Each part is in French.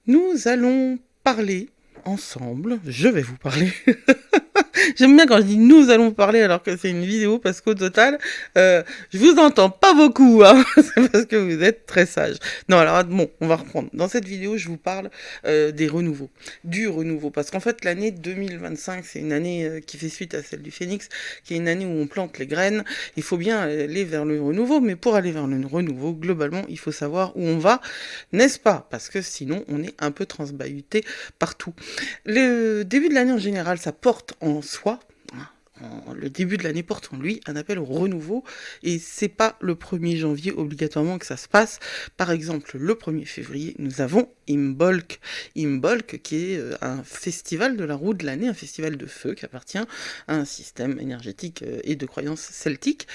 Nous allons parler ensemble, je vais vous parler. J'aime bien quand je dis nous allons parler alors que c'est une vidéo parce qu'au total, je vous entends pas beaucoup, hein. C'est parce que vous êtes très sage. Non, alors bon, on va reprendre. Dans cette vidéo, je vous parle des renouveaux, du renouveau, parce qu'en fait, l'année 2025, c'est une année qui fait suite à celle du Phénix, qui est une année où on plante les graines. Il faut bien aller vers le renouveau, mais pour aller vers le renouveau, globalement, il faut savoir où on va, n'est-ce pas? Parce que sinon, on est un peu transbahuté partout. Le début de l'année en général, ça porte en soi, le début de l'année porte en lui un appel au renouveau et c'est pas le 1er janvier obligatoirement que ça se passe. Par exemple, le 1er février, nous avons Imbolc. Imbolc qui est un festival de la roue de l'année, un festival de feu qui appartient à un système énergétique et de croyances celtiques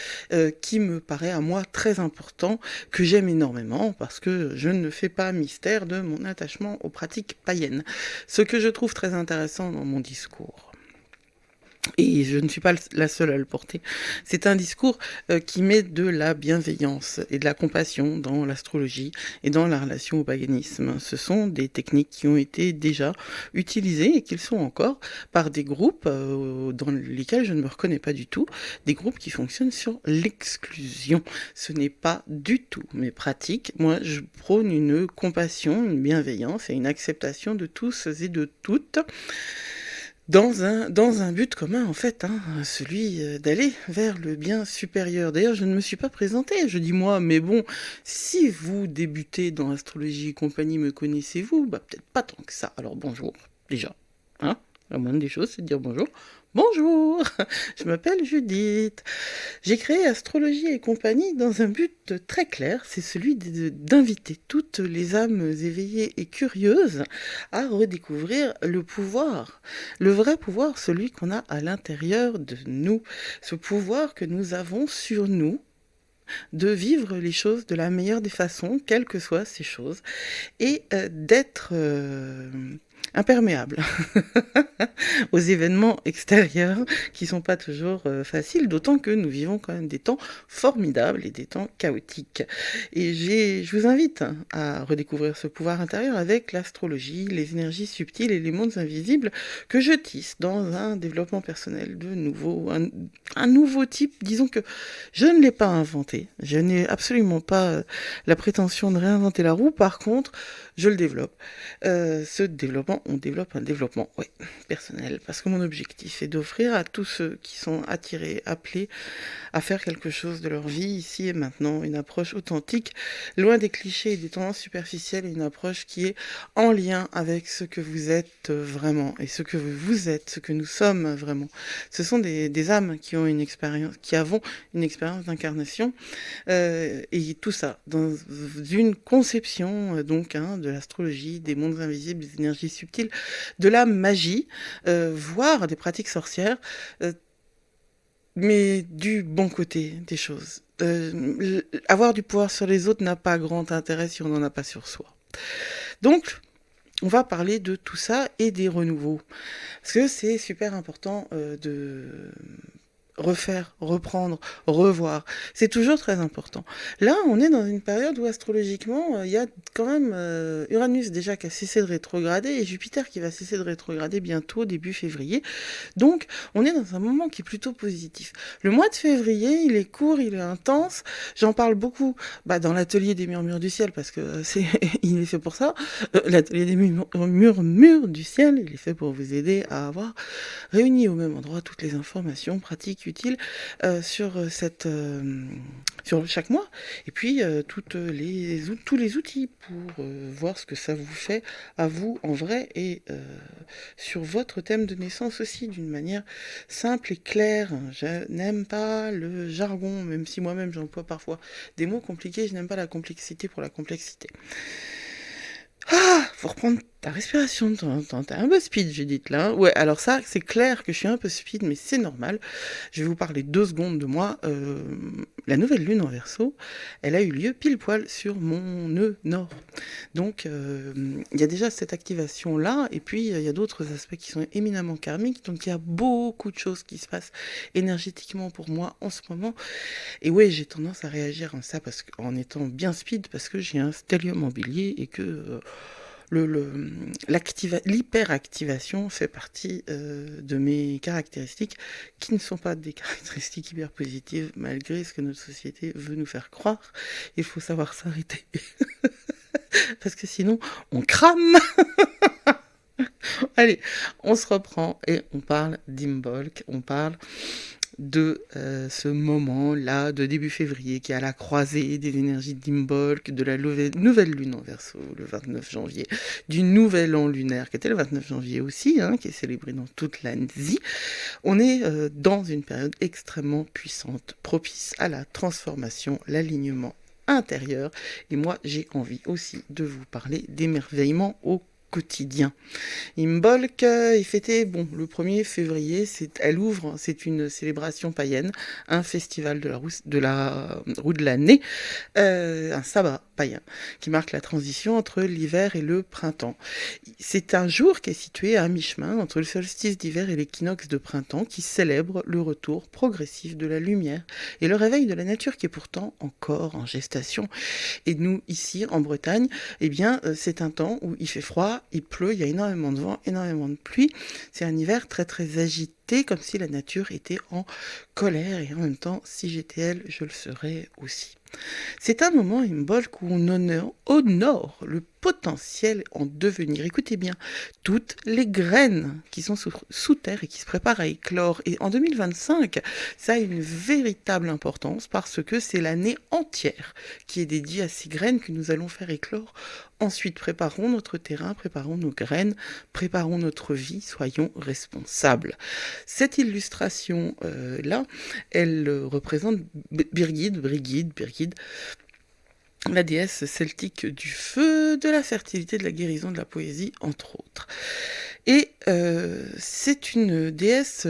qui me paraît à moi très important, que j'aime énormément parce que je ne fais pas mystère de mon attachement aux pratiques païennes. Ce que je trouve très intéressant dans mon discours, et je ne suis pas la seule à le porter, c'est un discours qui met de la bienveillance et de la compassion dans l'astrologie et dans la relation au paganisme. Ce sont des techniques qui ont été déjà utilisées et qui le sont encore par des groupes dans lesquels je ne me reconnais pas du tout, des groupes qui fonctionnent sur l'exclusion. Ce n'est pas du tout mes pratiques. Moi, je prône une compassion, une bienveillance et une acceptation de tous et de toutes, dans un but commun, en fait, hein, celui d'aller vers le bien supérieur. D'ailleurs, je ne me suis pas présentée, je dis moi, mais bon, si vous débutez dans l'astrologie et compagnie, me connaissez-vous? Bah, peut-être pas tant que ça. Alors, bonjour, déjà, hein? La moindre des choses, c'est de dire bonjour. Bonjour, je m'appelle Judith. J'ai créé Astrologie et compagnie dans un but très clair, c'est celui d'inviter toutes les âmes éveillées et curieuses à redécouvrir le pouvoir, le vrai pouvoir, celui qu'on a à l'intérieur de nous, ce pouvoir que nous avons sur nous, de vivre les choses de la meilleure des façons, quelles que soient ces choses, et d'être imperméable aux événements extérieurs qui sont pas toujours faciles, d'autant que nous vivons quand même des temps formidables et des temps chaotiques. Et je vous invite à redécouvrir ce pouvoir intérieur avec l'astrologie, les énergies subtiles et les mondes invisibles que je tisse dans un développement personnel de nouveau, un nouveau type. Disons que je ne l'ai pas inventé, je n'ai absolument pas la prétention de réinventer la roue, par contre, je le développe. Ce développement, on développe un développement, ouais, personnel, parce que mon objectif est d'offrir à tous ceux qui sont attirés, appelés à faire quelque chose de leur vie, ici et maintenant, une approche authentique, loin des clichés et des tendances superficielles, une approche qui est en lien avec ce que vous êtes vraiment, et ce que vous êtes, ce que nous sommes vraiment. Ce sont des âmes qui ont une expérience, qui avons une expérience d'incarnation, et tout ça dans une conception donc de l'astrologie, des mondes invisibles, des énergies subtiles, de la magie, voire des pratiques sorcières, mais du bon côté des choses. Avoir du pouvoir sur les autres n'a pas grand intérêt si on n'en a pas sur soi. Donc, on va parler de tout ça et des renouveaux. Parce que c'est super important de refaire, reprendre, revoir. C'est toujours très important. Là, on est dans une période où astrologiquement, il y a quand même Uranus déjà qui a cessé de rétrograder et Jupiter qui va cesser de rétrograder bientôt, début février. Donc, on est dans un moment qui est plutôt positif. Le mois de février, il est court, il est intense. J'en parle beaucoup dans l'atelier des murmures du ciel parce que il est fait pour ça. L'atelier des murmures du ciel, il est fait pour vous aider à avoir réuni au même endroit toutes les informations pratiques utiles sur chaque mois, et puis tous les outils pour voir ce que ça vous fait à vous en vrai et sur votre thème de naissance aussi d'une manière simple et claire. Je n'aime pas le jargon, même si moi-même j'emploie parfois des mots compliqués, je n'aime pas la complexité pour la complexité. Ah, faut reprendre ta respiration de temps en temps. T'es un peu speed, Judith, là. Ouais, alors ça, c'est clair que je suis un peu speed, mais c'est normal. Je vais vous parler 2 secondes de moi. La nouvelle lune en Verseau, elle a eu lieu pile poil sur mon nœud nord. Donc, il y a déjà cette activation-là, et puis il y a d'autres aspects qui sont éminemment karmiques. Donc, il y a beaucoup de choses qui se passent énergétiquement pour moi en ce moment. Et ouais, j'ai tendance à réagir en ça en étant bien speed, parce que j'ai un stellium en bélier et que l'hyperactivation fait partie de mes caractéristiques qui ne sont pas des caractéristiques hyper positives malgré ce que notre société veut nous faire croire. Il faut savoir s'arrêter parce que sinon on crame. Allez, on se reprend et on parle d'Imbolc, on parle de ce moment-là de début février qui est à la croisée des énergies d'Imbolc, de la nouvelle lune en Verseau le 29 janvier, du nouvel an lunaire qui était le 29 janvier aussi, qui est célébré dans toute l'Asie. On est dans une période extrêmement puissante, propice à la transformation, l'alignement intérieur. Et moi, j'ai envie aussi de vous parler d'émerveillement au quotidien. Imbolc est fêté le 1er février, elle ouvre, c'est une célébration païenne, un festival de la roue de l'année, un sabbat païen, qui marque la transition entre l'hiver et le printemps. C'est un jour qui est situé à mi-chemin entre le solstice d'hiver et l'équinoxe de printemps, qui célèbre le retour progressif de la lumière et le réveil de la nature qui est pourtant encore en gestation. Et nous, ici, en Bretagne, c'est un temps où il fait froid, il pleut, il y a énormément de vent, énormément de pluie. C'est un hiver très très agité, comme si la nature était en colère, et en même temps, si j'étais elle, je le serais aussi. C'est un moment, Imbolc, où on honore le potentiel en devenir. Écoutez bien, toutes les graines qui sont sous terre et qui se préparent à éclore. Et en 2025, ça a une véritable importance parce que c'est l'année entière qui est dédiée à ces graines que nous allons faire éclore. Ensuite, préparons notre terrain, préparons nos graines, préparons notre vie, soyons responsables. Cette illustration-là, elle représente Brigid, la déesse celtique du feu, de la fertilité, de la guérison, de la poésie, entre autres. Et c'est une déesse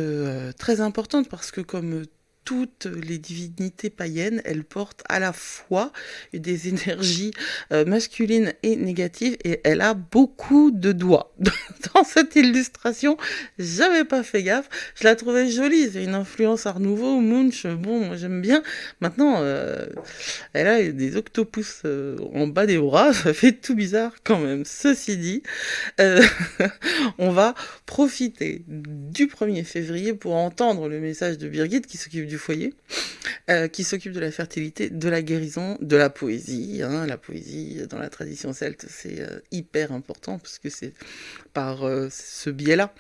très importante parce que comme toutes les divinités païennes, elles portent à la fois des énergies masculines et négatives, et elle a beaucoup de doigts. Dans cette illustration, j'avais pas fait gaffe, je la trouvais jolie, c'est une influence Art Nouveau, Munch, moi j'aime bien. Maintenant, elle a des octopus en bas des bras, ça fait tout bizarre quand même. Ceci dit, on va profiter du 1er février pour entendre le message de Birgit qui s'occupe du foyer, qui s'occupe de la fertilité, de la guérison, de la poésie. La poésie, dans la tradition celte, c'est hyper important, parce que c'est par ce biais-là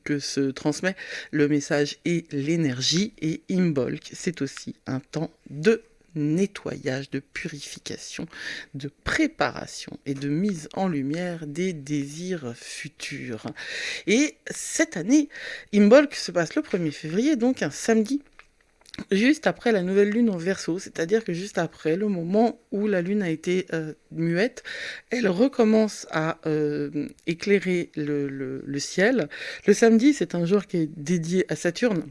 que se transmet le message et l'énergie. Et Imbolc, c'est aussi un temps de nettoyage, de purification, de préparation et de mise en lumière des désirs futurs. Et cette année, Imbolc se passe le 1er février, donc un samedi, juste après la nouvelle lune en Verseau, c'est-à-dire que juste après le moment où la lune a été muette, elle recommence à éclairer le ciel. Le samedi, c'est un jour qui est dédié à Saturne.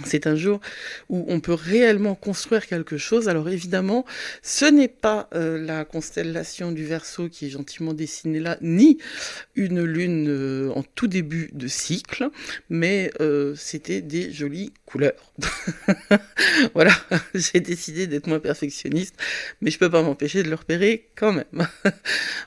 C'est un jour où on peut réellement construire quelque chose. Alors évidemment, ce n'est pas la constellation du Verseau qui est gentiment dessinée là, ni une lune en tout début de cycle, mais c'était des jolies couleurs. Voilà, j'ai décidé d'être moins perfectionniste, mais je peux pas m'empêcher de le repérer quand même.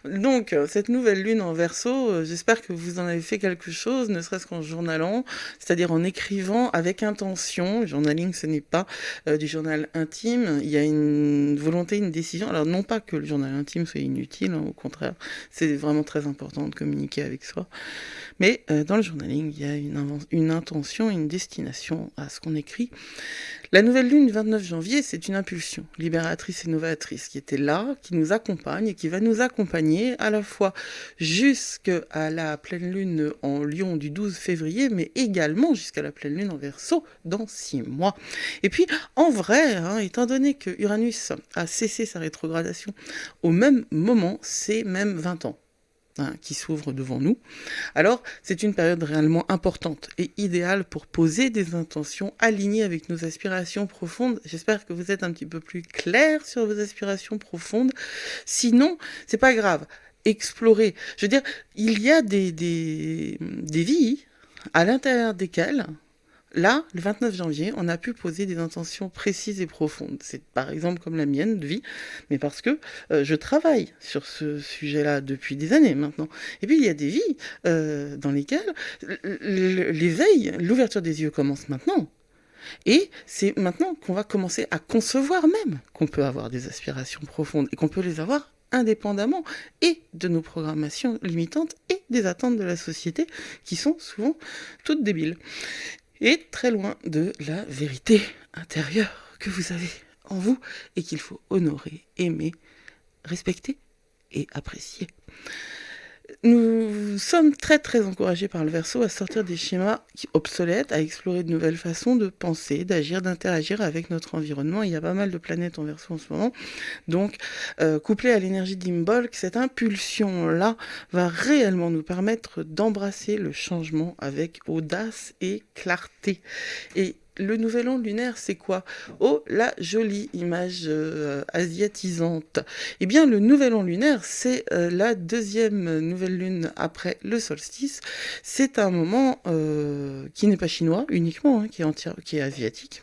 Donc, cette nouvelle lune en Verseau, j'espère que vous en avez fait quelque chose, ne serait-ce qu'en journalant, c'est-à-dire en écrivant avec intention. Le journaling, ce n'est pas du journal intime, il y a une volonté, une décision. Alors non pas que le journal intime soit inutile, au contraire, c'est vraiment très important de communiquer avec soi, mais dans le journaling, il y a une intention, une destination à ce qu'on écrit. La nouvelle lune du 29 janvier, c'est une impulsion libératrice et novatrice qui était là, qui nous accompagne et qui va nous accompagner à la fois jusqu'à la pleine lune en Lion du 12 février, mais également jusqu'à la pleine lune en Verseau dans 6 mois. Et puis, en vrai, étant donné que Uranus a cessé sa rétrogradation au même moment, c'est même 20 ans. Qui s'ouvre devant nous. Alors, c'est une période réellement importante et idéale pour poser des intentions alignées avec nos aspirations profondes. J'espère que vous êtes un petit peu plus clair sur vos aspirations profondes. Sinon, c'est pas grave. Explorez. Je veux dire, il y a des vies à l'intérieur desquelles là, le 29 janvier, on a pu poser des intentions précises et profondes. C'est par exemple comme la mienne de vie, mais parce que je travaille sur ce sujet-là depuis des années maintenant. Et puis il y a des vies dans lesquelles l'éveil, l'ouverture des yeux commence maintenant. Et c'est maintenant qu'on va commencer à concevoir même qu'on peut avoir des aspirations profondes et qu'on peut les avoir indépendamment et de nos programmations limitantes et des attentes de la société qui sont souvent toutes débiles. Et très loin de la vérité intérieure que vous avez en vous et qu'il faut honorer, aimer, respecter et apprécier. Nous sommes très très encouragés par le Verseau à sortir des schémas obsolètes, à explorer de nouvelles façons de penser, d'agir, d'interagir avec notre environnement. Il y a pas mal de planètes en Verseau en ce moment. Donc, couplé à l'énergie d'Imbolc, cette impulsion-là va réellement nous permettre d'embrasser le changement avec audace et clarté. Et le nouvel an lunaire, c'est quoi? Oh, la jolie image asiatisante. Eh bien, le nouvel an lunaire, c'est la deuxième nouvelle lune après le solstice. C'est un moment qui n'est pas chinois uniquement, hein, qui est asiatique,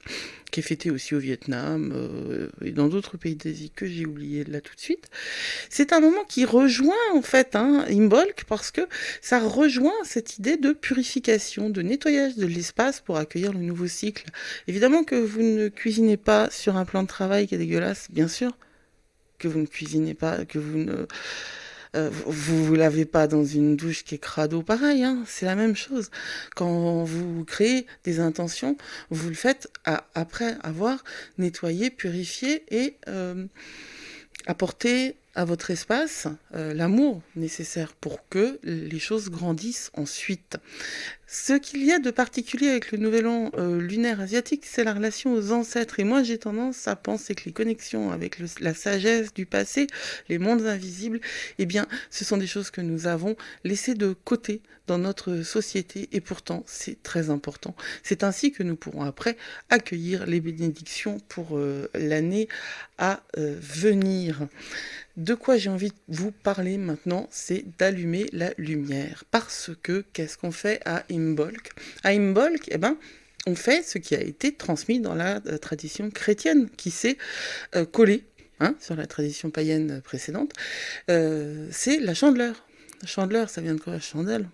qui est fêté aussi au Vietnam et dans d'autres pays d'Asie que j'ai oublié là tout de suite. C'est un moment qui rejoint en fait Imbolc parce que ça rejoint cette idée de purification, de nettoyage de l'espace pour accueillir le nouveau cycle. Évidemment que vous ne cuisinez pas sur un plan de travail qui est dégueulasse, bien sûr que vous ne cuisinez pas, que vous ne... vous lavez pas dans une douche qui est crado, pareil, hein, c'est la même chose. Quand vous créez des intentions, vous le faites après avoir nettoyé, purifié et apporté à votre espace l'amour nécessaire pour que les choses grandissent ensuite. Ce qu'il y a de particulier avec le nouvel an lunaire asiatique, c'est la relation aux ancêtres. Et moi, j'ai tendance à penser que les connexions avec la sagesse du passé, les mondes invisibles, eh bien, ce sont des choses que nous avons laissées de côté dans notre société. Et pourtant, c'est très important. C'est ainsi que nous pourrons après accueillir les bénédictions pour l'année à venir. De quoi j'ai envie de vous parler maintenant, c'est d'allumer la lumière. Parce que, qu'est-ce qu'on fait à Imbolc? À Imbolc, eh ben, on fait ce qui a été transmis dans la tradition chrétienne, qui s'est collé sur la tradition païenne précédente. C'est la chandeleur. La chandeleur, ça vient de quoi? La chandelle.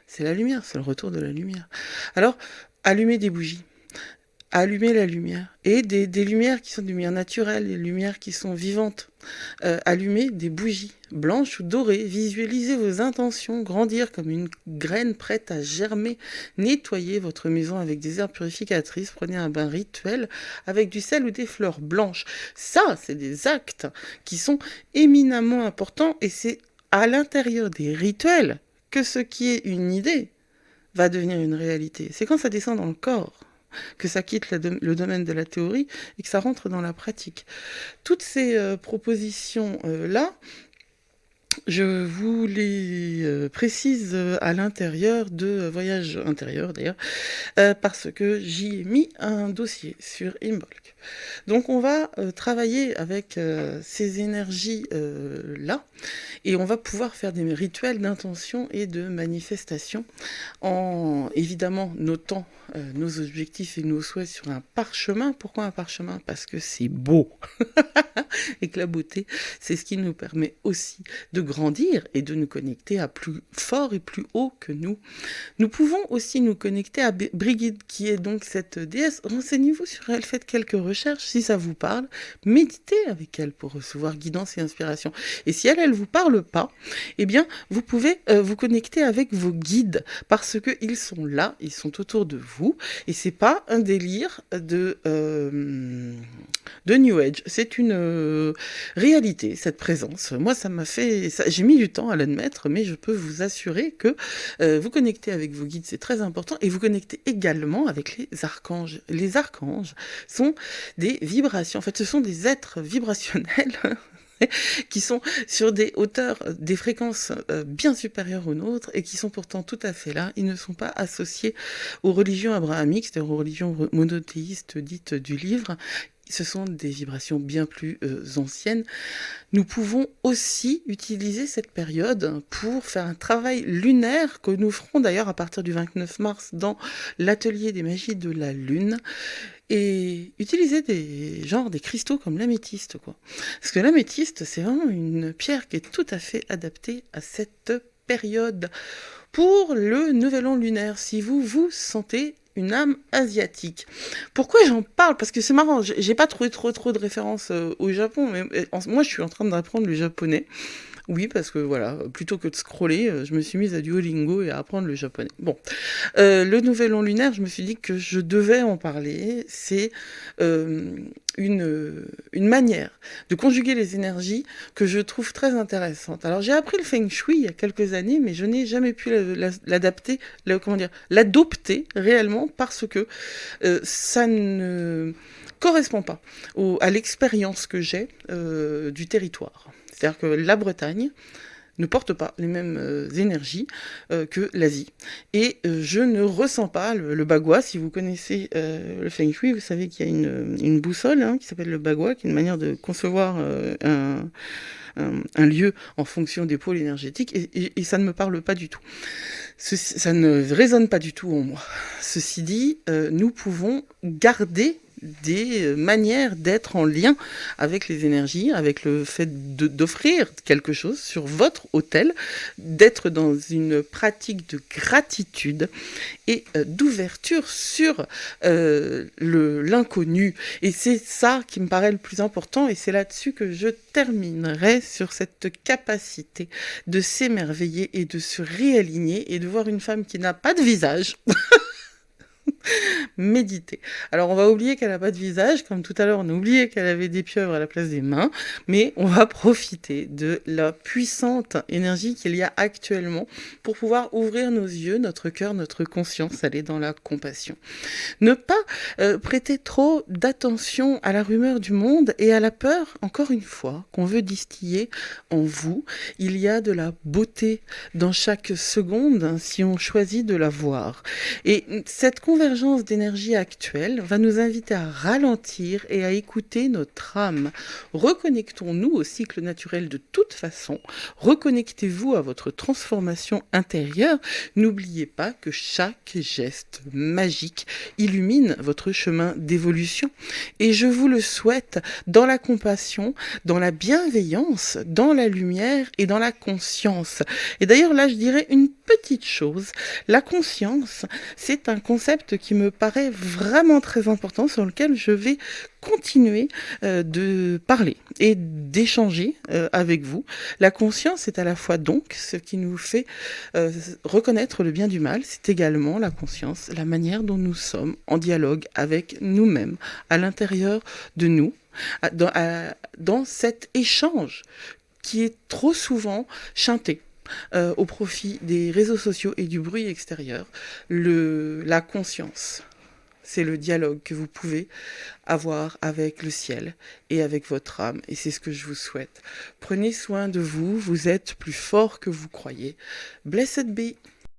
C'est la lumière, c'est le retour de la lumière. Alors, allumer des bougies. Allumer la lumière. Et des lumières qui sont des lumières naturelles, des lumières qui sont vivantes. Allumer des bougies blanches ou dorées. Visualisez vos intentions grandir comme une graine prête à germer. Nettoyez votre maison avec des herbes purificatrices. Prenez un bain rituel avec du sel ou des fleurs blanches. Ça, c'est des actes qui sont éminemment importants et c'est à l'intérieur des rituels que ce qui est une idée va devenir une réalité. C'est quand ça descend dans le corps que ça quitte le domaine de la théorie et que ça rentre dans la pratique. Toutes ces propositions-là, je vous les précise à l'intérieur de Voyage intérieur d'ailleurs, parce que j'y ai mis un dossier sur Imbolc. Donc on va travailler avec ces énergies-là et on va pouvoir faire des rituels d'intention et de manifestation en évidemment notant nos objectifs et nos souhaits sur un parchemin. Pourquoi un parchemin? Parce que c'est beau et que la beauté, c'est ce qui nous permet aussi de grandir et de nous connecter à plus fort et plus haut que nous. Nous pouvons aussi nous connecter à Brigitte, qui est donc cette déesse. Renseignez-vous sur elle, faites quelques recherches si ça vous parle. Méditez avec elle pour recevoir guidance et inspiration. Et si elle vous parle pas, eh bien, vous pouvez vous connecter avec vos guides parce qu'ils sont là, ils sont autour de vous et c'est pas un délire de New Age. C'est une réalité, cette présence. Moi, ça m'a fait... J'ai mis du temps à l'admettre, mais je peux vous assurer que vous connecter avec vos guides, c'est très important. Et vous connectez également avec les archanges. Les archanges sont des vibrations. En fait, ce sont des êtres vibrationnels qui sont sur des hauteurs, des fréquences bien supérieures aux nôtres et qui sont pourtant tout à fait là. Ils ne sont pas associés aux religions abrahamiques, c'est-à-dire aux religions monothéistes dites du livre. ce sont des vibrations bien plus anciennes. Nous pouvons aussi utiliser cette période pour faire un travail lunaire que nous ferons d'ailleurs à partir du 29 mars dans l'atelier des magies de la Lune et utiliser des cristaux comme l'améthyste, quoi. Parce que l'améthyste, c'est vraiment une pierre qui est tout à fait adaptée à cette période. Pour le nouvel an lunaire, si vous vous sentez une âme asiatique. Pourquoi j'en parle? Parce que c'est marrant, j'ai pas trouvé trop de références au Japon, mais moi je suis en train d'apprendre le japonais. Oui, parce que voilà, plutôt que de scroller, je me suis mise à Duolingo et à apprendre le japonais. Bon, le nouvel an lunaire, je me suis dit que je devais en parler. C'est une manière de conjuguer les énergies que je trouve très intéressante. Alors j'ai appris le feng shui il y a quelques années, mais je n'ai jamais pu l'adapter, l'adopter réellement parce que ça ne correspond pas à l'expérience que j'ai du territoire. C'est-à-dire que la Bretagne ne porte pas les mêmes énergies que l'Asie. Et je ne ressens pas le bagua. Si vous connaissez le feng shui, vous savez qu'il y a une boussole qui s'appelle le bagua, qui est une manière de concevoir un lieu en fonction des pôles énergétiques, et ça ne me parle pas du tout. Ça ne résonne pas du tout en moi. Ceci dit, nous pouvons garder des manières d'être en lien avec les énergies, avec le fait d'offrir quelque chose sur votre autel, d'être dans une pratique de gratitude et d'ouverture sur l'inconnu. Et c'est ça qui me paraît le plus important, et c'est là-dessus que je terminerai, sur cette capacité de s'émerveiller et de se réaligner et de voir une femme qui n'a pas de visage méditer. Alors on va oublier qu'elle n'a pas de visage, comme tout à l'heure on a oublié qu'elle avait des pieuvres à la place des mains, mais on va profiter de la puissante énergie qu'il y a actuellement pour pouvoir ouvrir nos yeux, notre cœur, notre conscience, aller dans la compassion. Ne pas prêter trop d'attention à la rumeur du monde et à la peur, encore une fois, qu'on veut distiller en vous. Il y a de la beauté dans chaque seconde si on choisit de la voir. Et cette convergence d'énergie actuelle va nous inviter à ralentir et à écouter notre âme. Reconnectons-nous au cycle naturel de toute façon. Reconnectez-vous à votre transformation intérieure. N'oubliez pas que chaque geste magique illumine votre chemin d'évolution. Et je vous le souhaite dans la compassion, dans la bienveillance, dans la lumière et dans la conscience. Et d'ailleurs, là, je dirais une petite chose. La conscience, c'est un concept qui me paraît vraiment très important, sur lequel je vais continuer de parler et d'échanger avec vous. La conscience est à la fois donc ce qui nous fait reconnaître le bien du mal, c'est également la conscience, la manière dont nous sommes en dialogue avec nous-mêmes, à l'intérieur de nous, dans cet échange qui est trop souvent chanté. Au profit des réseaux sociaux et du bruit extérieur, la conscience, c'est le dialogue que vous pouvez avoir avec le ciel et avec votre âme, et c'est ce que je vous souhaite. Prenez soin de vous, vous êtes plus fort que vous croyez. Blessed be.